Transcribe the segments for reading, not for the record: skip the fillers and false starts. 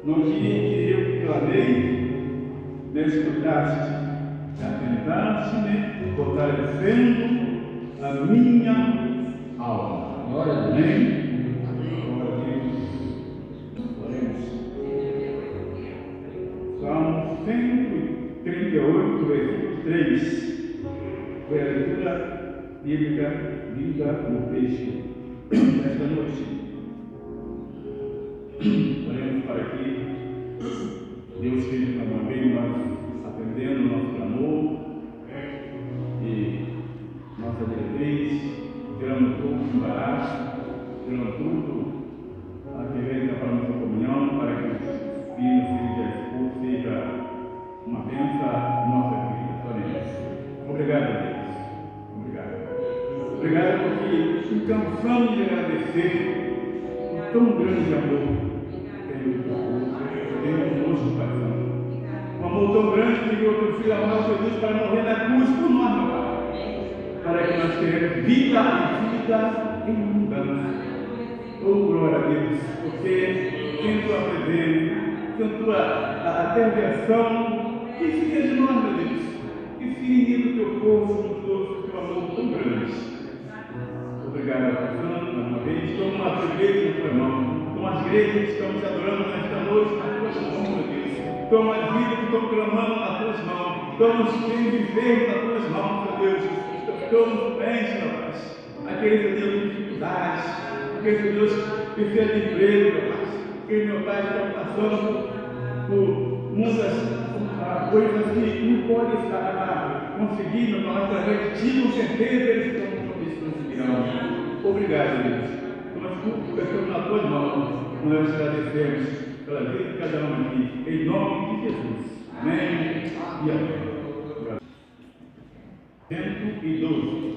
No dia em que eu clamei, me escutaste, atentaste-me, fortalecendo a minha alma. Glória a Deus. Amém? Glória a Deus. Oremos. Salmo 138, versículo 3. Foi a leitura bíblica lida no texto desta noite. Oremos para que Deus seja também nós atendendo o nosso clamor e nossa diretriz, tirando todo o embaraço, tirando tudo a que vem para a nossa comunhão, para que o filho seja uma bênção na nossa vida. Oremos. Obrigado, Deus. Obrigado. Obrigado porque não cansamos de agradecer o tão grande amor no nosso coração. Um amor tão grande que enviou o Filho amado Jesus para morrer na cruz por nós, meu Pai, para que nós tenhamos vida e vida em abundância. Oh, glória a Deus, porque sem tua presença, sem tua intervenção, que se fez de nós, meu Deus, que se inibe o teu povo, o teu amor tão grande. Obrigado, Pai Santo, mais uma vez. Toma a tua igreja na tua mão. Toma as igrejas que estamos te adorando nesta noite nas tuas mãos, meu Deus. Toma as vidas que estão clamando nas tuas mãos. Toma os que viver nas tuas mãos, meu Deus. Toma os bens, meu Pai. Aqueles, meu Deus, com dificuldades. Aqueles, meu Deus, que precisam de emprego, meu Pai. Aqueles, meu Pai, que estão passando por muitas coisas que não podem estar conseguindo, meu Pai, através de ti, com certeza eles conseguirão. Obrigado, Deus. Nós estamos na tua mão, nós agradecemos. pela vida de cada um aqui, em nome de Jesus. Amém e amém. 112.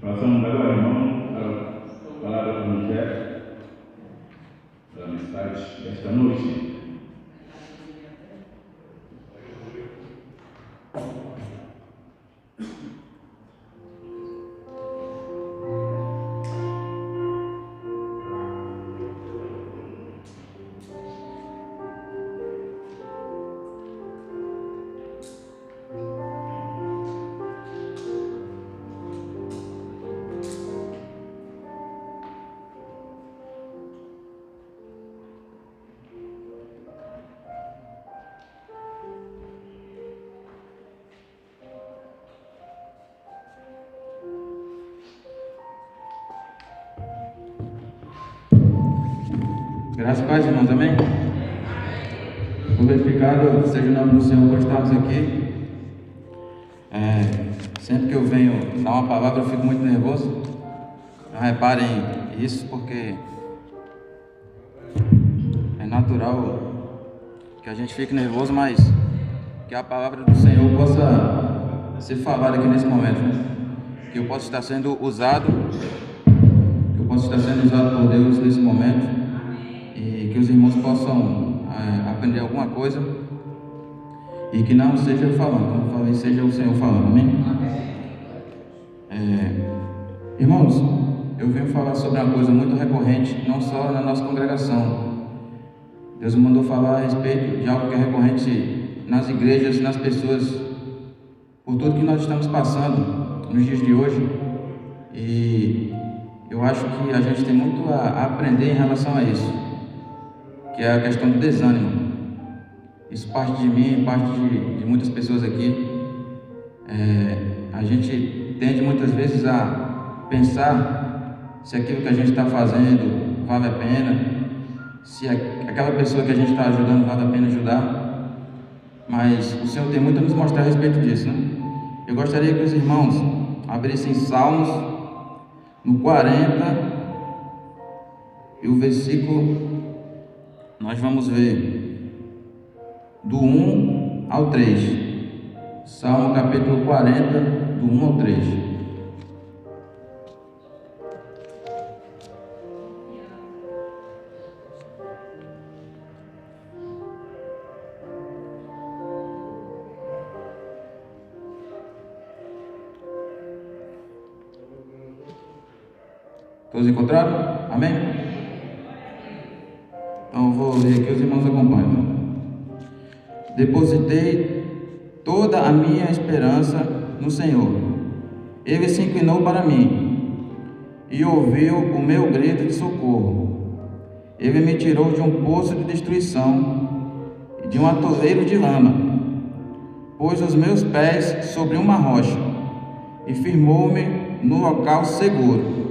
Passamos agora, irmão, a palavra do Evangelho, da mensagem desta noite. Graças a Deus, irmãos, amém? Glorificado seja o nome do Senhor por estarmos aqui. Sempre que eu venho dar uma palavra eu fico muito nervoso. Não reparem isso, porque é natural que a gente fique nervoso, mas que a palavra do Senhor possa ser falada aqui nesse momento, né? Que eu possa estar sendo usado, por Deus nesse momento. E que os irmãos possam aprender alguma coisa e que não seja eu falando, como eu falei, seja o Senhor falando, amém? Irmãos, eu venho falar sobre uma coisa muito recorrente, não só na nossa congregação. Deus me mandou falar a respeito de algo que é recorrente nas igrejas, nas pessoas, por tudo que nós estamos passando nos dias de hoje. E eu acho que a gente tem muito a aprender em relação a isso, que é a questão do desânimo. Isso parte de mim, parte de muitas pessoas aqui. A gente tende muitas vezes a pensar se aquilo que a gente está fazendo vale a pena, se aquela pessoa que a gente está ajudando vale a pena ajudar. Mas o Senhor tem muito a nos mostrar a respeito disso, né? Eu gostaria que os irmãos abrissem Salmos no 40 e o versículo, nós vamos ver do 1 ao 3. Salmo capítulo 40, do 1 ao 3. Todos encontraram? Amém? Então eu vou ler aqui, os irmãos acompanham. Então. Depositei toda a minha esperança no Senhor. Ele se inclinou para mim e ouviu o meu grito de socorro. Ele me tirou de um poço de destruição e de um atoleiro de lama. Pôs os meus pés sobre uma rocha e firmou-me no local seguro.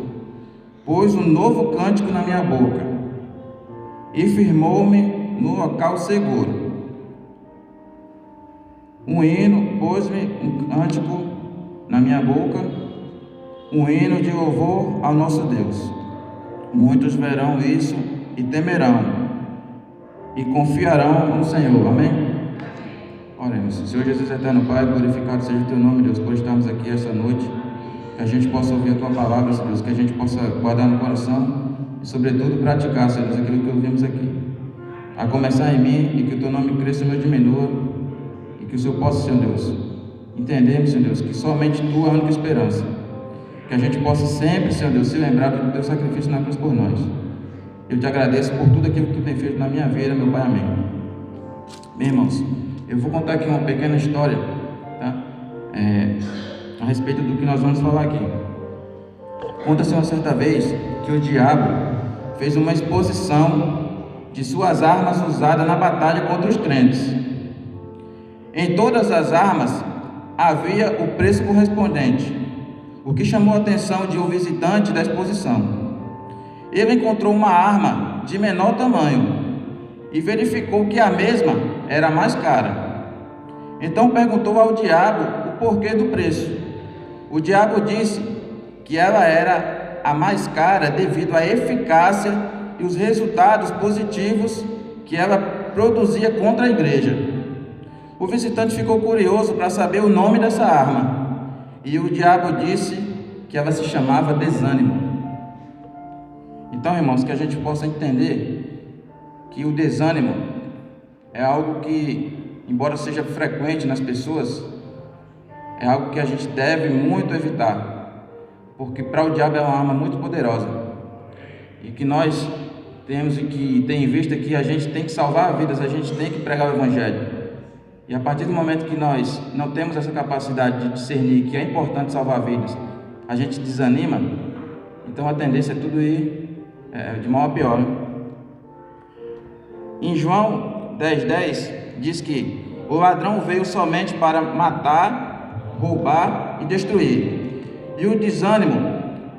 Pôs um novo cântico na minha boca e firmou-me no local seguro. Um hino, pôs-me um cântico na minha boca, um hino de louvor ao nosso Deus. Muitos verão isso e temerão e confiarão no Senhor. Amém? Oremos. Senhor Jesus eterno Pai, glorificado seja o Teu nome, Deus, por estarmos aqui essa noite. Que a gente possa ouvir a Tua palavra, Senhor Deus, que a gente possa guardar no coração e, sobretudo, praticar, Senhor Deus, aquilo que ouvimos aqui. A começar em mim e que o Teu nome cresça e meu diminua, e que o Senhor possa, Senhor Deus, entendermos, Senhor Deus, que somente Tu é a única esperança. Que a gente possa sempre, Senhor Deus, se lembrar do Teu sacrifício na cruz por nós. Eu Te agradeço por tudo aquilo que Tu tem feito na minha vida, meu Pai. Amém. Meus irmãos, eu vou contar aqui uma pequena história, tá? A respeito do que nós vamos falar aqui. Conta-se uma certa vez que o diabo fez uma exposição de suas armas usadas na batalha contra os crentes. Em todas as armas havia o preço correspondente, o que chamou a atenção de um visitante da exposição. Ele encontrou uma arma de menor tamanho e verificou que a mesma era mais cara. Então perguntou ao diabo o porquê do preço. O diabo disse que ela era a mais cara devido à eficácia e os resultados positivos que ela produzia contra a igreja. O visitante ficou curioso para saber o nome dessa arma, e o diabo disse que ela se chamava desânimo. Então, irmãos, que a gente possa entender que o desânimo é algo que, embora seja frequente nas pessoas, é algo que a gente deve muito evitar, porque para o diabo é uma arma muito poderosa, e que nós temos e que tem em vista que a gente tem que salvar vidas, a gente tem que pregar o Evangelho. E a partir do momento que nós não temos essa capacidade de discernir que é importante salvar vidas, a gente desanima, então a tendência é tudo ir de mal a pior, né? Em João 10:10 diz que o ladrão veio somente para matar, roubar e destruir. E o desânimo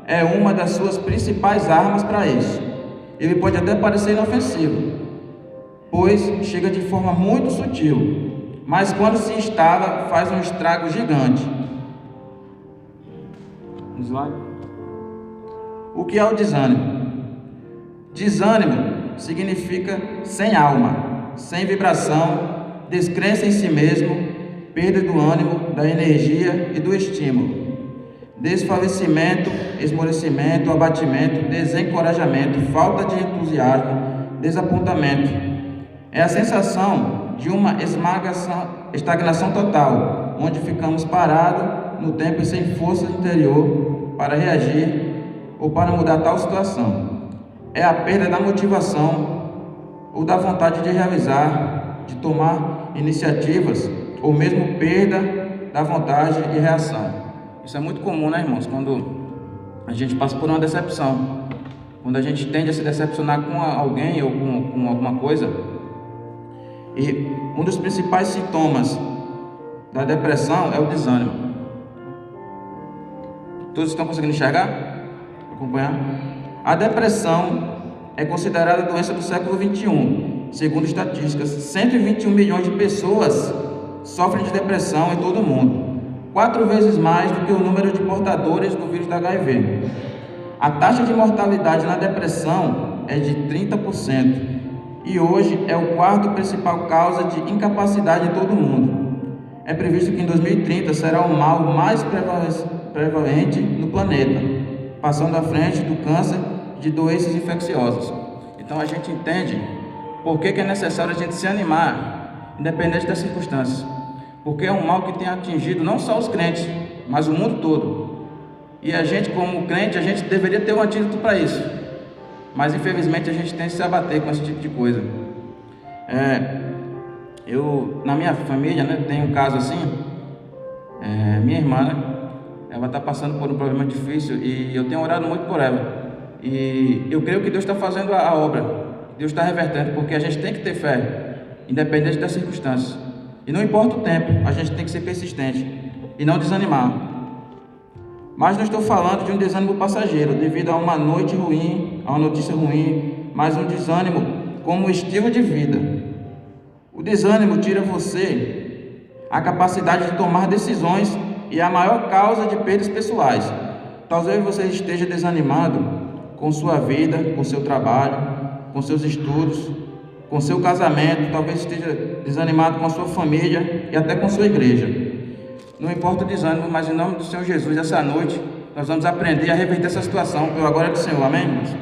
é uma das suas principais armas para isso. Ele pode até parecer inofensivo, pois chega de forma muito sutil, mas quando se instala, faz um estrago gigante. O que é o desânimo? Desânimo significa sem alma, sem vibração, descrença em si mesmo, perda do ânimo, da energia e do estímulo, desfalecimento, esmorecimento, abatimento, desencorajamento, falta de entusiasmo, desapontamento. É a sensação de uma estagnação total, onde ficamos parados no tempo e sem força interior para reagir ou para mudar tal situação. É a perda da motivação ou da vontade de realizar, de tomar iniciativas, ou mesmo perda da vontade e reação. Isso é muito comum, né, irmãos? Quando a gente passa por uma decepção, quando a gente tende a se decepcionar com alguém ou com alguma coisa. E um dos principais sintomas da depressão é o desânimo. Todos estão conseguindo enxergar? Acompanhar? A depressão é considerada a doença do século XXI. Segundo estatísticas, 121 milhões de pessoas sofrem de depressão em todo o mundo, 4 vezes mais do que o número de portadores do vírus da HIV. A taxa de mortalidade na depressão é de 30% e hoje é o quarto principal causa de incapacidade em todo o mundo. É previsto que em 2030 será o mal mais prevalente no planeta, passando à frente do câncer e de doenças infecciosas. Então a gente entende por que é necessário a gente se animar, independente das circunstâncias, porque é um mal que tem atingido não só os crentes, mas o mundo todo. E a gente, como crente, a gente deveria ter um antídoto para isso, mas infelizmente a gente tem que se abater com esse tipo de coisa. Eu, na minha família, né, tem um caso assim, minha irmã, né, ela está passando por um problema difícil e eu tenho orado muito por ela. E eu creio que Deus está fazendo a obra, Deus está revertendo, porque a gente tem que ter fé, independente das circunstâncias. E não importa o tempo, a gente tem que ser persistente e não desanimar. Mas não estou falando de um desânimo passageiro, devido a uma noite ruim, a uma notícia ruim, mas um desânimo como estilo de vida. O desânimo tira você a capacidade de tomar decisões e é a maior causa de perdas pessoais. Talvez você esteja desanimado com sua vida, com seu trabalho, com seus estudos, com seu casamento, talvez esteja desanimado com a sua família e até com sua igreja. Não importa o desânimo, mas em nome do Senhor Jesus, essa noite, nós vamos aprender a reverter essa situação, pela glória do Senhor, amém, irmãos?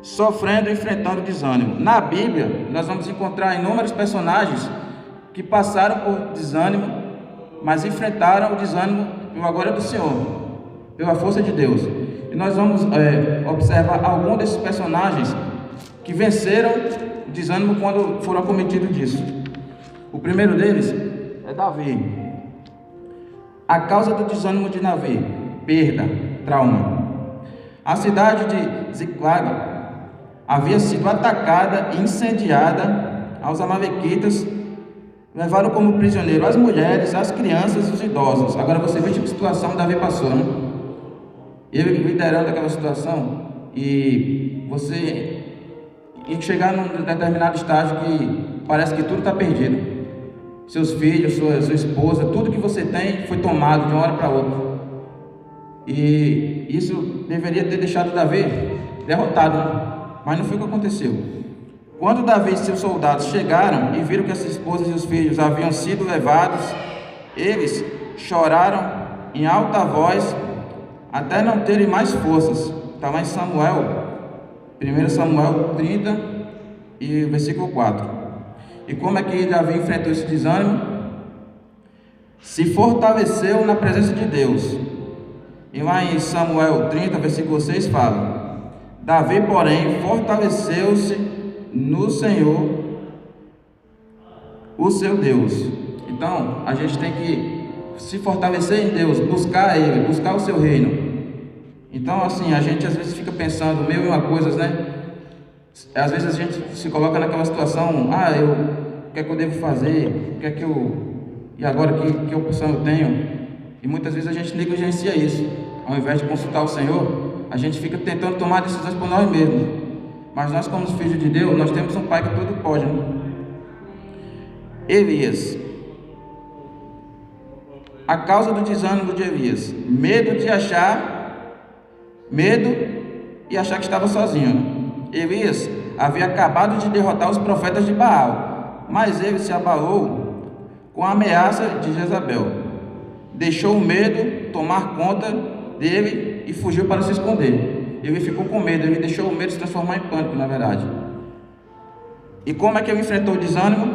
Sofrendo e enfrentando o desânimo. Na Bíblia, nós vamos encontrar inúmeros personagens que passaram por desânimo, mas enfrentaram o desânimo pela glória do Senhor, pela força de Deus. E nós vamos observar alguns desses personagens que venceram o desânimo quando foram acometidos disso. O primeiro deles é Davi. A causa do desânimo de Davi: perda, trauma. A cidade de Ziclag havia sido atacada e incendiada. Aos amalequitas levaram como prisioneiro as mulheres, as crianças e os idosos. Agora você vê que situação Davi passou, né? Ele liderando aquela situação, e você chegar num determinado estágio que parece que tudo está perdido. Seus filhos, sua esposa, tudo que você tem foi tomado de uma hora para outra. E isso deveria ter deixado Davi derrotado, né? Mas não foi o que aconteceu. Quando Davi e seus soldados chegaram e viram que as esposas e os filhos haviam sido levados, eles choraram em alta voz até não terem mais forças. Está lá em Samuel, 1 Samuel 30 e versículo 4. E como é que Davi enfrentou esse desânimo? Se fortaleceu na presença de Deus. E lá em Samuel 30, versículo 6 fala: Davi, porém, fortaleceu-se no Senhor, o seu Deus. Então, a gente tem que se fortalecer em Deus, buscar Ele, buscar o seu reino. Então, assim, a gente às vezes fica pensando mil e uma coisas, né? Às vezes a gente se coloca naquela situação: o que é que eu devo fazer? O que é que e agora que opção eu tenho? E muitas vezes a gente negligencia isso. Ao invés de consultar o Senhor, a gente fica tentando tomar decisões por nós mesmos. Mas nós, como filhos de Deus, nós temos um Pai que tudo pode, né? Elias. A causa do desânimo de Elias: medo e achar que estava sozinho. Elias havia acabado de derrotar os profetas de Baal, mas ele se abalou com a ameaça de Jezabel. Deixou o medo tomar conta dele e fugiu para se esconder. Ele ficou com medo, ele deixou o medo se transformar em pânico, na verdade. E como é que ele enfrentou o desânimo?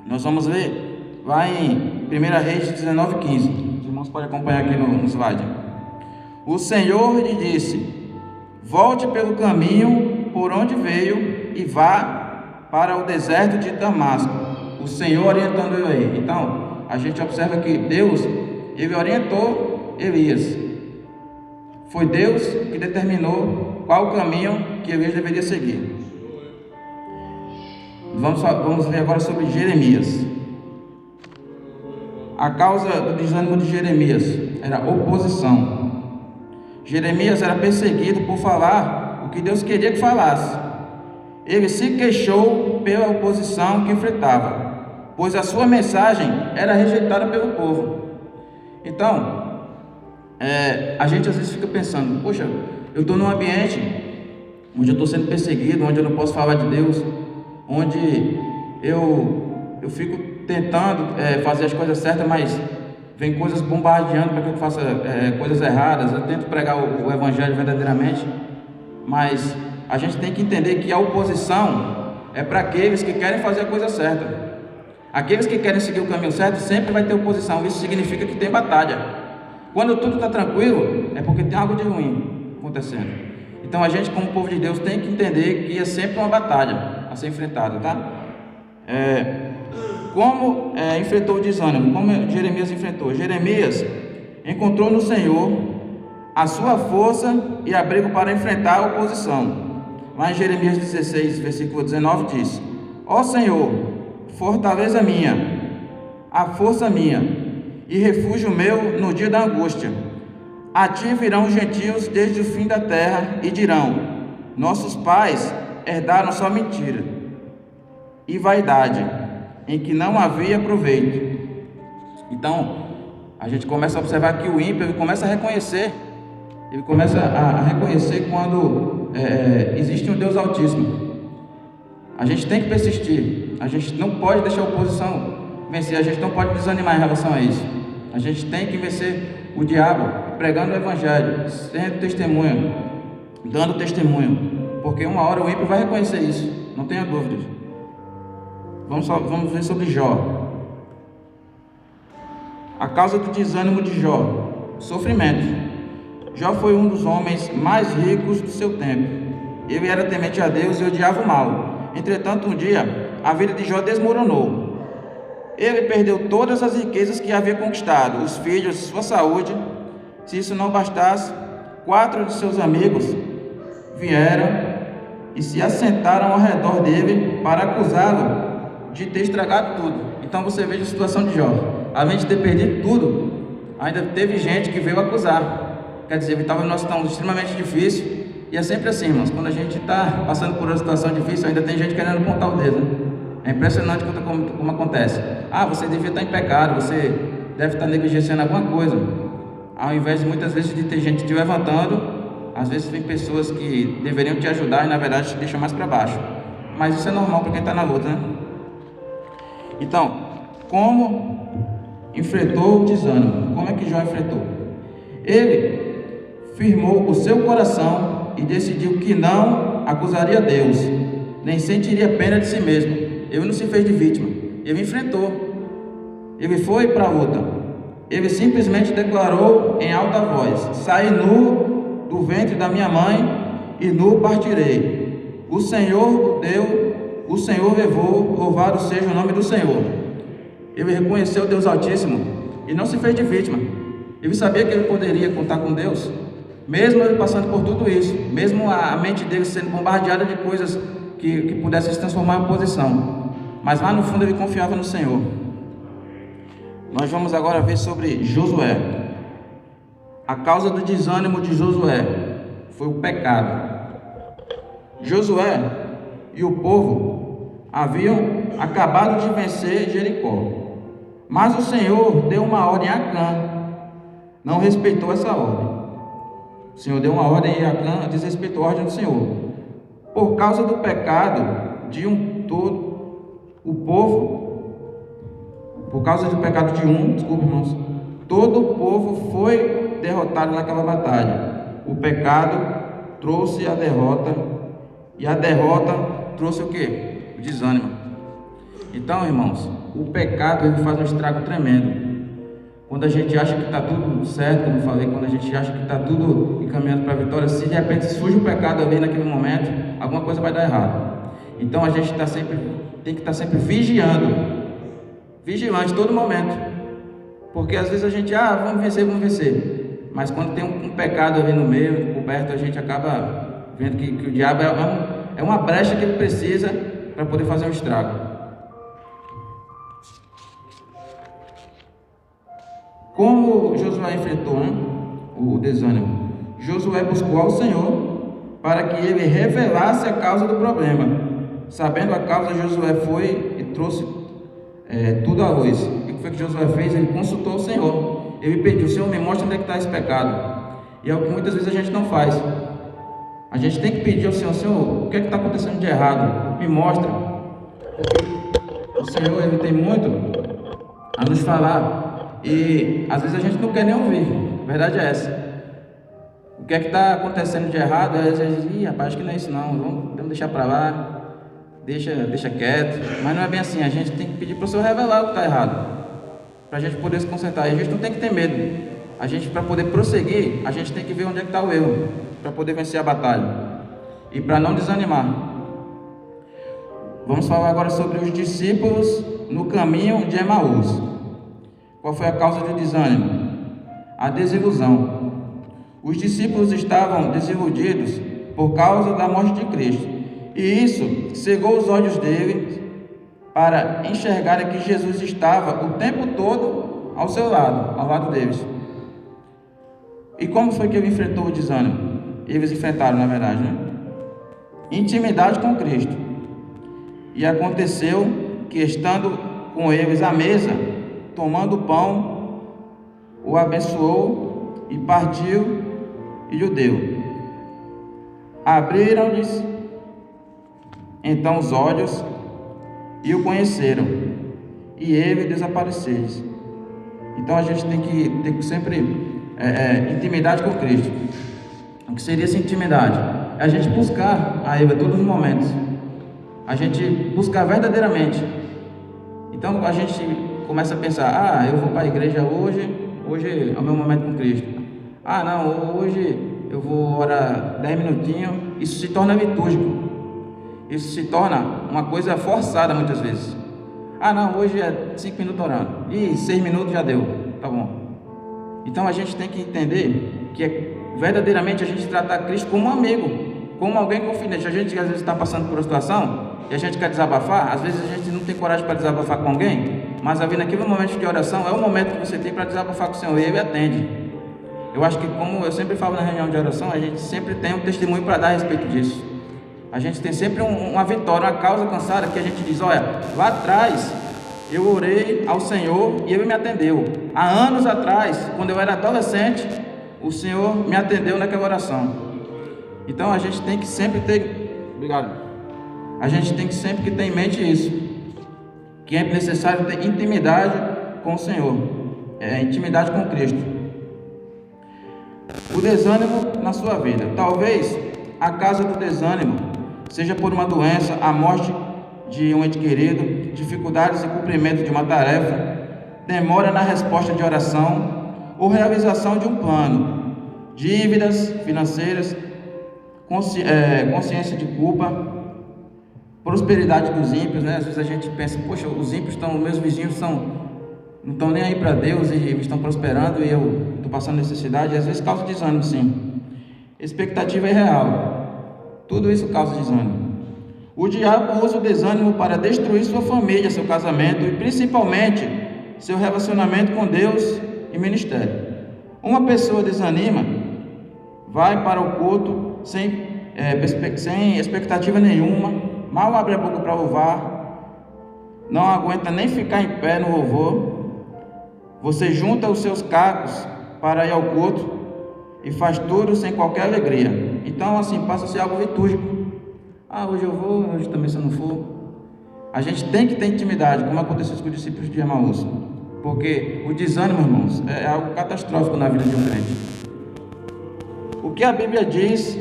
Nós vamos ver lá em 1 Reis 19:15. Os irmãos podem acompanhar aqui no slide. O Senhor lhe disse: volte pelo caminho por onde veio e vá para o deserto de Damasco. O Senhor orientando ele aí. Então, a gente observa que Deus, ele orientou Elias. Foi Deus que determinou qual o caminho que Elias deveria seguir. Vamos ver agora sobre Jeremias. A causa do desânimo de Jeremias era oposição. Jeremias era perseguido por falar o que Deus queria que falasse. Ele se queixou pela oposição que enfrentava, pois a sua mensagem era rejeitada pelo povo. Então, a gente às vezes fica pensando, poxa, eu estou num ambiente onde eu estou sendo perseguido, onde eu não posso falar de Deus, onde eu fico tentando fazer as coisas certas, mas vem coisas bombardeando para que eu faça coisas erradas. Eu tento pregar o Evangelho verdadeiramente, mas a gente tem que entender que a oposição é para aqueles que querem fazer a coisa certa. Aqueles que querem seguir o caminho certo sempre vai ter oposição. Isso significa que tem batalha. Quando tudo está tranquilo, é porque tem algo de ruim acontecendo. Então a gente, como povo de Deus, tem que entender que é sempre uma batalha a ser enfrentada, tá? Como enfrentou o desânimo? Como Jeremias enfrentou? Jeremias encontrou no Senhor a sua força e abrigo para enfrentar a oposição. Lá em Jeremias 16, versículo 19 diz: Ó Senhor, fortaleza minha, a força minha e refúgio meu no dia da angústia. A ti virão os gentios desde o fim da terra e dirão: nossos pais herdaram só mentira e vaidade, em que não havia proveito. Então, a gente começa a observar que o ímpio, ele começa a reconhecer quando existe um Deus Altíssimo. A gente tem que persistir, a gente não pode deixar a oposição vencer, a gente não pode desanimar em relação a isso. A gente tem que vencer o diabo pregando o Evangelho, sendo testemunho, dando testemunho, porque uma hora o ímpio vai reconhecer isso, não tenha dúvidas. Vamos ver sobre Jó. A causa do desânimo de Jó: sofrimento. Jó foi um dos homens mais ricos do seu tempo. Ele era temente a Deus e odiava o mal. Entretanto, um dia, a vida de Jó desmoronou. Ele perdeu todas as riquezas que havia conquistado, os filhos, sua saúde. Se isso não bastasse, 4 de seus amigos vieram e se assentaram ao redor dele para acusá-lo de ter estragado tudo. Então você veja a situação de Jó. Além de ter perdido tudo, ainda teve gente que veio acusar. Quer dizer, ele estava numa situação extremamente difícil. E é sempre assim, irmãos, quando a gente está passando por uma situação difícil, ainda tem gente querendo apontar o dedo, né? É impressionante como acontece. Você devia estar em pecado, você deve estar negligenciando alguma coisa. Ao invés de muitas vezes de ter gente te levantando, às vezes tem pessoas que deveriam te ajudar e na verdade te deixam mais para baixo. Mas isso é normal para quem está na luta, né? Então, como enfrentou o desânimo? Como é que Jó enfrentou? Ele firmou o seu coração e decidiu que não acusaria Deus, nem sentiria pena de si mesmo. Ele não se fez de vítima, ele enfrentou, ele foi para a luta. Ele simplesmente declarou em alta voz: saí nu do ventre da minha mãe e nu partirei. O Senhor deu, o Senhor levou, louvado seja o nome do Senhor. Ele reconheceu Deus Altíssimo e não se fez de vítima. Ele sabia que ele poderia contar com Deus, mesmo ele passando por tudo isso, mesmo a mente dele sendo bombardeada de coisas que pudessem se transformar em oposição. Mas lá no fundo ele confiava no Senhor. Nós vamos agora ver sobre Josué. A causa do desânimo de Josué foi o pecado. Josué e o povo haviam acabado de vencer Jericó, mas o Senhor deu uma ordem a Acã, não respeitou essa ordem. O Senhor deu uma ordem e Acã desrespeitou a ordem do Senhor. Por causa do pecado de o povo, por causa do pecado de irmãos, todo o povo foi derrotado naquela batalha. O pecado trouxe a derrota, e a derrota trouxe o quê? O desânimo. Então, irmãos, o pecado ele faz um estrago tremendo. Quando a gente acha que está tudo certo, como eu falei, quando a gente acha que está tudo encaminhando para a vitória, se de repente surge o pecado ali naquele momento, alguma coisa vai dar errado. Então a gente tem que estar sempre vigiando, vigilante todo momento, porque às vezes a gente, vamos vencer, mas quando tem um pecado ali no meio, coberto, a gente acaba vendo que o diabo é uma brecha que ele precisa para poder fazer um estrago. Como Josué enfrentou o desânimo? Josué buscou ao Senhor para que ele revelasse a causa do problema. Sabendo a causa, Josué foi e trouxe tudo à luz. E o que foi que Josué fez? Ele consultou o Senhor. Ele pediu: Senhor, me mostra onde é que está esse pecado. E é o que muitas vezes a gente não faz. A gente tem que pedir ao Senhor: Senhor, o que é que está acontecendo de errado? Me mostra. Porque o Senhor, Ele tem muito a nos falar. E às vezes a gente não quer nem ouvir. A verdade é essa. O que é que está acontecendo de errado? Às vezes, rapaz, acho que não é isso não. Vamos deixar para lá. Deixa quieto. Mas não é bem assim. A gente tem que pedir para o Senhor revelar o que está errado, para a gente poder se consertar. E a gente não tem que ter medo. A gente, para poder prosseguir, a gente tem que ver onde é que está o erro, para poder vencer a batalha e para não desanimar. Vamos falar agora sobre os discípulos no caminho de Emaús. Qual foi a causa do desânimo? A desilusão. Os discípulos estavam desiludidos por causa da morte de Cristo, e isso cegou os olhos deles para enxergarem que Jesus estava o tempo todo ao seu lado, ao lado deles. E como foi que ele enfrentou o desânimo? Eles enfrentaram, na verdade, intimidade com Cristo. E aconteceu que, estando com eles à mesa, tomando o pão, o abençoou e partiu e lhe deu. Abriram-lhes então os olhos e o conheceram, e ele desapareceu. Então a gente tem que ter sempre intimidade com Cristo. O que seria essa intimidade? É a gente buscar a Ele a todos os momentos, a gente buscar verdadeiramente. Então a gente começa a pensar: eu vou para a igreja hoje é o meu momento com Cristo. Não, hoje eu vou orar 10 minutinhos. Isso se torna litúrgico, isso se torna uma coisa forçada muitas vezes. Não, hoje é 5 minutos orando, e 6 minutos já deu, tá bom. Então a gente tem que entender que verdadeiramente a gente tratar Cristo como um amigo, como alguém confidente. A gente às vezes está passando por uma situação e a gente quer desabafar. Às vezes a gente não tem coragem para desabafar com alguém, mas ali naquele momento de oração é o momento que você tem para desabafar com o Senhor, e Ele atende. Eu acho que, como eu sempre falo na reunião de oração, a gente sempre tem um testemunho para dar a respeito disso. A gente tem sempre uma vitória, uma causa cansada, que a gente diz: olha, lá atrás eu orei ao Senhor e Ele me atendeu. Há anos atrás, quando eu era adolescente, o Senhor me atendeu naquela oração. Então a gente tem que sempre ter... Obrigado. A gente tem que sempre ter em mente isso, que é necessário ter intimidade com o Senhor, intimidade com Cristo. O desânimo na sua vida. Talvez a causa do desânimo seja por uma doença, a morte de um ente querido, dificuldades em cumprimento de uma tarefa, demora na resposta de oração ou realização de um plano, dívidas financeiras, consciência de culpa, prosperidade dos ímpios, Às vezes a gente pensa: poxa, os ímpios meus vizinhos não estão nem aí para Deus, e eles estão prosperando e eu estou passando necessidade. E às vezes causa desânimo, sim. Expectativa irreal. Tudo isso causa desânimo. O diabo usa o desânimo para destruir sua família, seu casamento e principalmente seu relacionamento com Deus e ministério. Uma pessoa desanima, vai para o culto sem expectativa nenhuma, mal abre a boca para louvar, não aguenta nem ficar em pé no louvor. Você junta os seus cacos para ir ao culto e faz tudo sem qualquer alegria. Então, assim, passa a ser algo litúrgico. Hoje eu vou, hoje também se eu não for. A gente tem que ter intimidade, como aconteceu com os discípulos de Emaús, porque o desânimo, irmãos, é algo catastrófico na vida de um crente. O que a Bíblia diz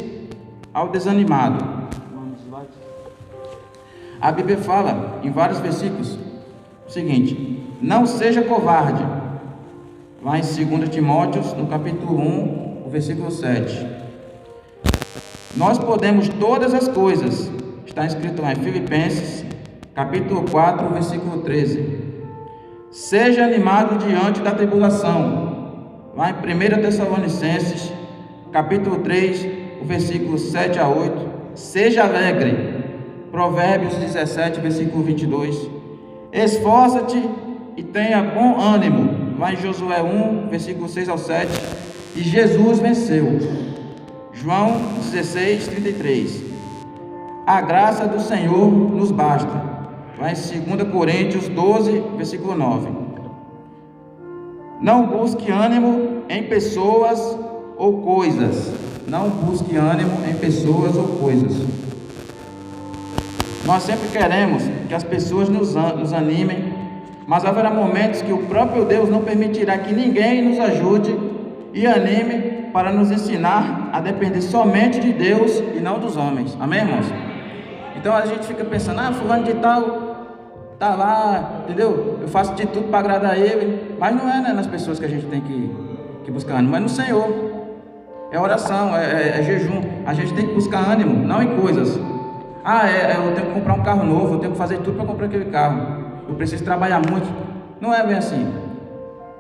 ao desanimado? A Bíblia fala em vários versículos o seguinte: não seja covarde. Lá em 2 Timóteo, no capítulo 1, o versículo 7. Nós podemos todas as coisas, está escrito lá em Filipenses, capítulo 4, versículo 13. Seja animado diante da tribulação. Lá em 1 Tessalonicenses, capítulo 3, o versículo 7 a 8. Seja alegre. Provérbios 17, versículo 22. Esforça-te e tenha bom ânimo. Lá em Josué 1, versículo 6 ao 7. E Jesus venceu. João 16, 33. A graça do Senhor nos basta. Lá em 2 Coríntios 12, versículo 9. Não busque ânimo em pessoas ou coisas. Não busque ânimo em pessoas ou coisas. Nós sempre queremos que as pessoas nos animem, mas haverá momentos que o próprio Deus não permitirá que ninguém nos ajude e anime para nos ensinar a depender somente de Deus e não dos homens. Amém, irmãos? Então a gente fica pensando, fulano de tal tá lá, entendeu? Eu faço de tudo para agradar ele, mas não é, né, nas pessoas que a gente tem que buscar ânimo, mas no Senhor. É oração, é jejum. A gente tem que buscar ânimo, não em coisas. Eu tenho que comprar um carro novo, eu tenho que fazer tudo para comprar aquele carro, eu preciso trabalhar muito. Não é bem assim.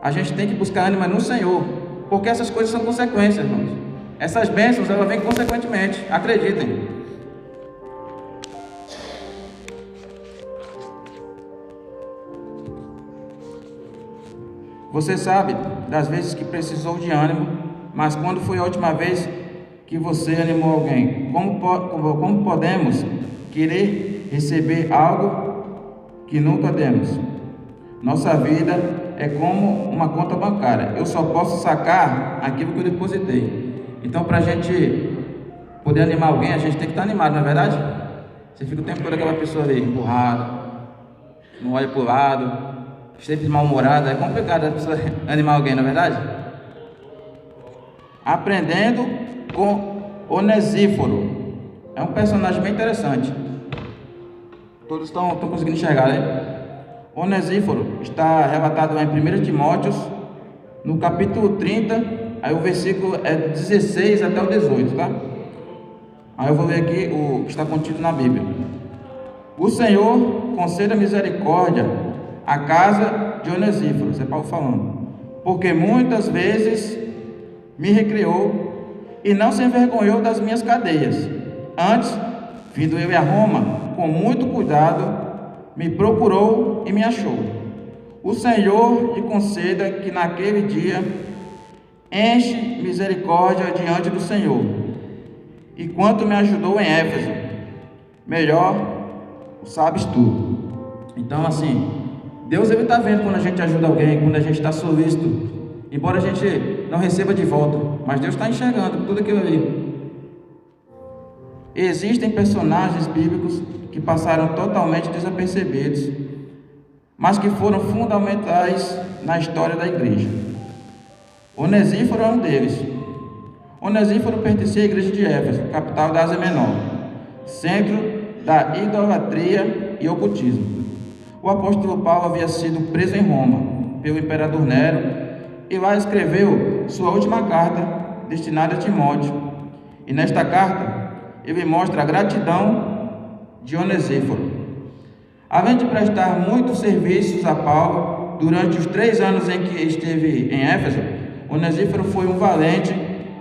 A gente tem que buscar ânimo no Senhor, porque essas coisas são consequências, irmãos. Essas bênçãos, elas vêm consequentemente, acreditem. Você sabe das vezes que precisou de ânimo, mas quando foi a última vez que você animou alguém? Como podemos querer receber algo que nunca demos? Nossa vida é como uma conta bancária. Eu só posso sacar aquilo que eu depositei. Então, para a gente poder animar alguém, a gente tem que estar animado, não é verdade? Você fica o tempo todo aquela pessoa ali, empurrada, não olha para o lado, sempre mal-humorada. É complicado a pessoa animar alguém, não é verdade? Aprendendo com Onesíforo. É um personagem bem interessante. Todos estão conseguindo enxergar, né? Onesíforo está relatado em 1 Timóteos, no capítulo 30, aí o versículo é 16 até o 18, tá? Aí eu vou ler aqui o que está contido na Bíblia. O Senhor conceda misericórdia à casa de Onesíforo, isso é Paulo falando, porque muitas vezes me recriou e não se envergonhou das minhas cadeias. Antes, vindo eu a Roma, com muito cuidado, me procurou e me achou. O Senhor lhe conceda que naquele dia enche misericórdia diante do Senhor. E quanto me ajudou em Éfeso, melhor sabes tu. Então, assim, Deus está vendo quando a gente ajuda alguém, quando a gente está solícito, embora a gente não receba de volta, mas Deus está enxergando tudo aquilo ali. Existem personagens bíblicos que passaram totalmente desapercebidos, mas que foram fundamentais na história da igreja. Onesíforo é um deles. Onesíforo pertencia à igreja de Éfeso, capital da Ásia Menor, centro da idolatria e ocultismo. O apóstolo Paulo havia sido preso em Roma pelo imperador Nero e lá escreveu sua última carta destinada a Timóteo. E nesta carta ele mostra a gratidão de Onesíforo. Além de prestar muitos serviços a Paulo durante os 3 anos em que esteve em Éfeso, Onesíforo foi um valente,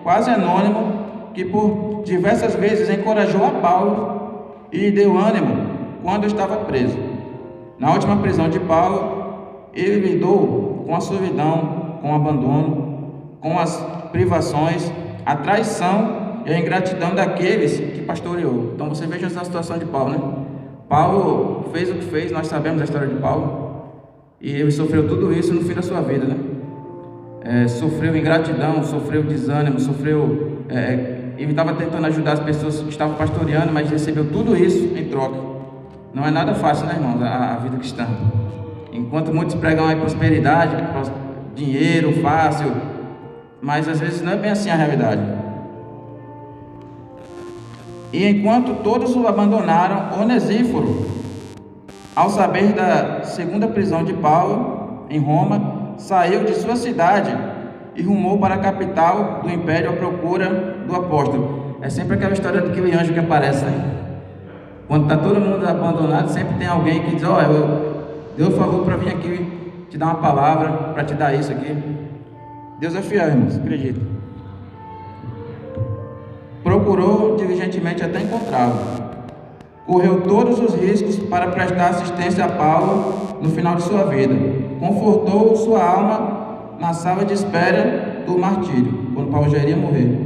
quase anônimo, que por diversas vezes encorajou a Paulo e lhe deu ânimo quando estava preso. Na última prisão de Paulo, ele lidou com a solidão, com o abandono, com as privações, a traição e a ingratidão daqueles que pastoreou. Então você veja essa situação de Paulo, né? Paulo fez o que fez, nós sabemos a história de Paulo, e ele sofreu tudo isso no fim da sua vida, né? Sofreu ingratidão, sofreu desânimo, ele estava tentando ajudar as pessoas que estavam pastoreando, mas recebeu tudo isso em troca. Não é nada fácil, né, irmãos, a vida cristã. Enquanto muitos pregam a prosperidade, dinheiro fácil, mas às vezes não é bem assim a realidade. E enquanto todos o abandonaram, Onesíforo, ao saber da segunda prisão de Paulo em Roma, saiu de sua cidade e rumou para a capital do império à procura do apóstolo. É sempre aquela história daquele anjo que aparece, né? Quando está todo mundo abandonado, sempre tem alguém que diz: deu um favor para vir aqui te dar uma palavra, para te dar isso aqui. Deus é fiel, irmãos, acredito. Procurou diligentemente até encontrá-lo. Correu todos os riscos para prestar assistência a Paulo no final de sua vida. Confortou sua alma na sala de espera do martírio, quando Paulo já iria morrer.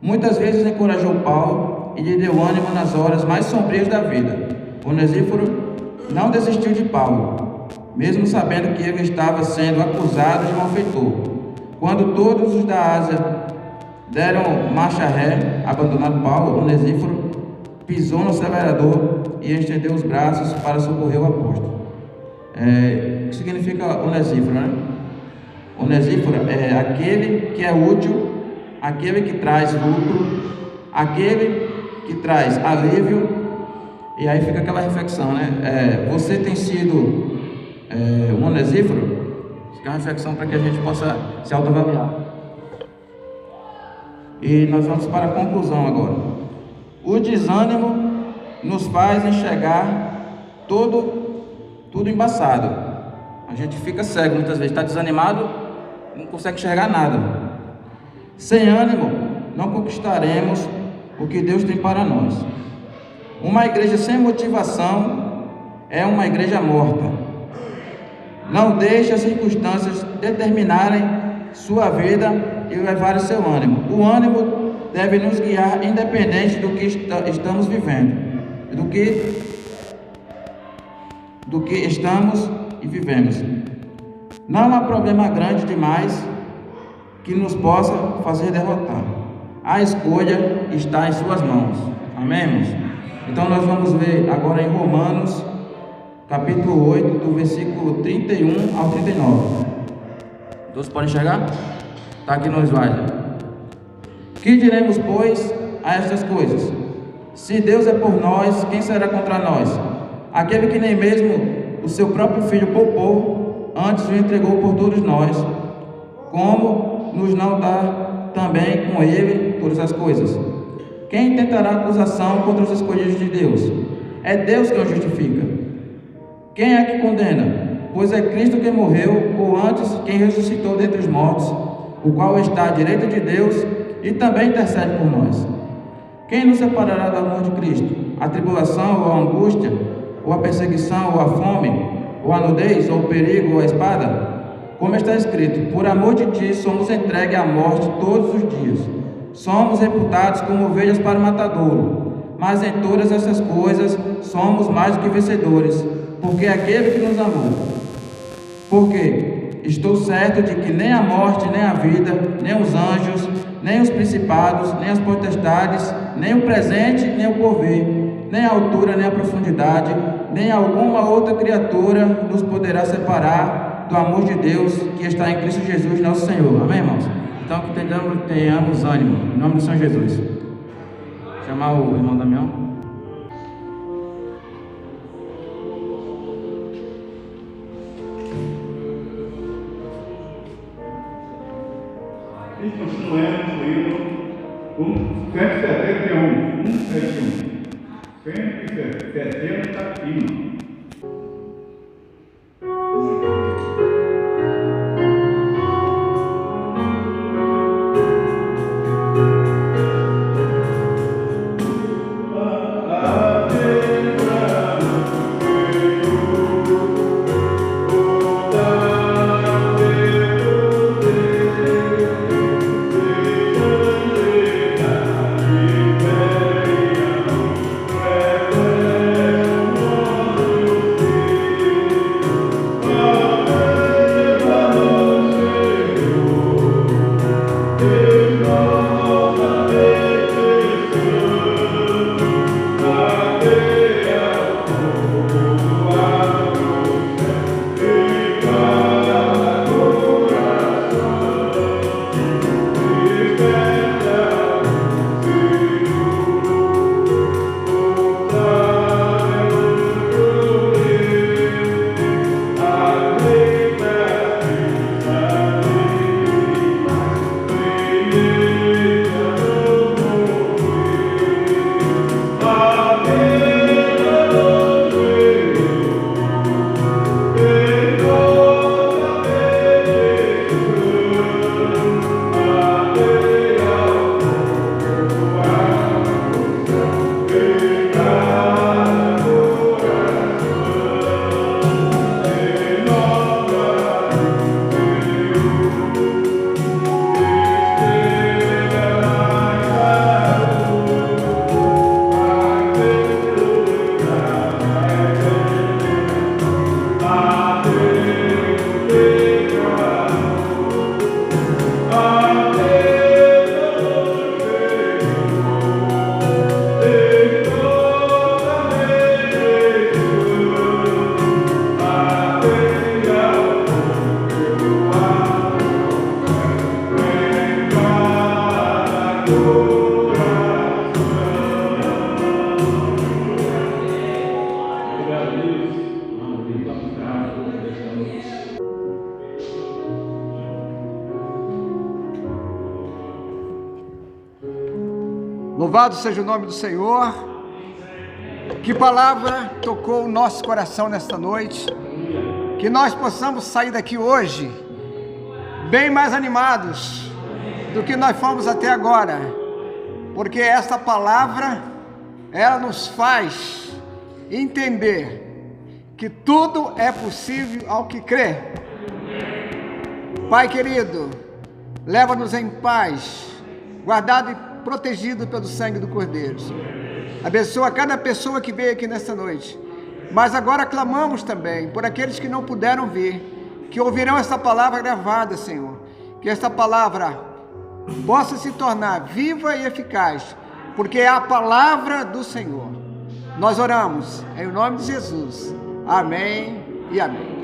Muitas vezes encorajou Paulo e lhe deu ânimo nas horas mais sombrias da vida. Onesíforo não desistiu de Paulo, mesmo sabendo que ele estava sendo acusado de malfeitor. Quando todos os da Ásia deram marcha ré, abandonando Paulo, Onesíforo pisou no acelerador e estendeu os braços para socorrer o apóstolo. O que significa Onesíforo, né? Onesíforo é aquele que é útil, aquele que traz lucro, aquele que traz alívio. E aí fica aquela reflexão, né? Você tem sido um Onesíforo? Fica uma reflexão para que a gente possa se autoavaliar. E nós vamos para a conclusão agora. O desânimo nos faz enxergar tudo embaçado. A gente fica cego muitas vezes, está desanimado, não consegue enxergar nada. Sem ânimo, não conquistaremos o que Deus tem para nós. Uma igreja sem motivação é uma igreja morta. Não deixe as circunstâncias determinarem sua vida e levarem seu ânimo. O ânimo deve nos guiar independente do que estamos vivendo, do que estamos e vivemos. Não há problema grande demais que nos possa fazer derrotar. A escolha está em suas mãos. Amém, irmãos? Então nós vamos ler agora em Romanos, capítulo 8, do versículo 31 ao 39. Todos podem enxergar? Está aqui no slide. Que diremos, pois, a estas coisas? Se Deus é por nós, quem será contra nós? Aquele que nem mesmo o seu próprio Filho poupou, antes o entregou por todos nós, como nos não dá também com ele todas as coisas? Quem tentará acusação contra os escolhidos de Deus? É Deus quem os justifica. Quem é que condena? Pois é Cristo quem morreu, ou antes quem ressuscitou dentre os mortos, o qual está à direita de Deus e também intercede por nós. Quem nos separará do amor de Cristo? A tribulação, ou a angústia, ou a perseguição, ou a fome, ou a nudez, ou o perigo, ou a espada? Como está escrito: por amor de ti somos entregues à morte todos os dias. Somos reputados como ovelhas para o matadouro. Mas em todas essas coisas somos mais do que vencedores, porque aquele que nos amou. Porque estou certo de que nem a morte, nem a vida, nem os anjos, nem os principados, nem as potestades, nem o presente, nem o porvir, nem a altura, nem a profundidade, nem alguma outra criatura nos poderá separar do amor de Deus que está em Cristo Jesus, nosso Senhor. Amém, irmãos? Então que tenhamos ânimo, em nome de São Jesus. Chamar o irmão Damião. E continuemos lendo o 171. 171. Louvado seja o nome do Senhor. Que palavra tocou o nosso coração nesta noite. Que nós possamos sair daqui hoje bem mais animados do que nós fomos até agora. Porque esta palavra, ela nos faz entender que tudo é possível ao que crê. Pai querido, leva-nos em paz, guardado e protegido pelo sangue do Cordeiro. Abençoa cada pessoa que veio aqui nesta noite. Mas agora clamamos também por aqueles que não puderam vir, que ouvirão esta palavra gravada, Senhor. Que esta palavra possa se tornar viva e eficaz, porque é a palavra do Senhor. Nós oramos em nome de Jesus. Amém e amém.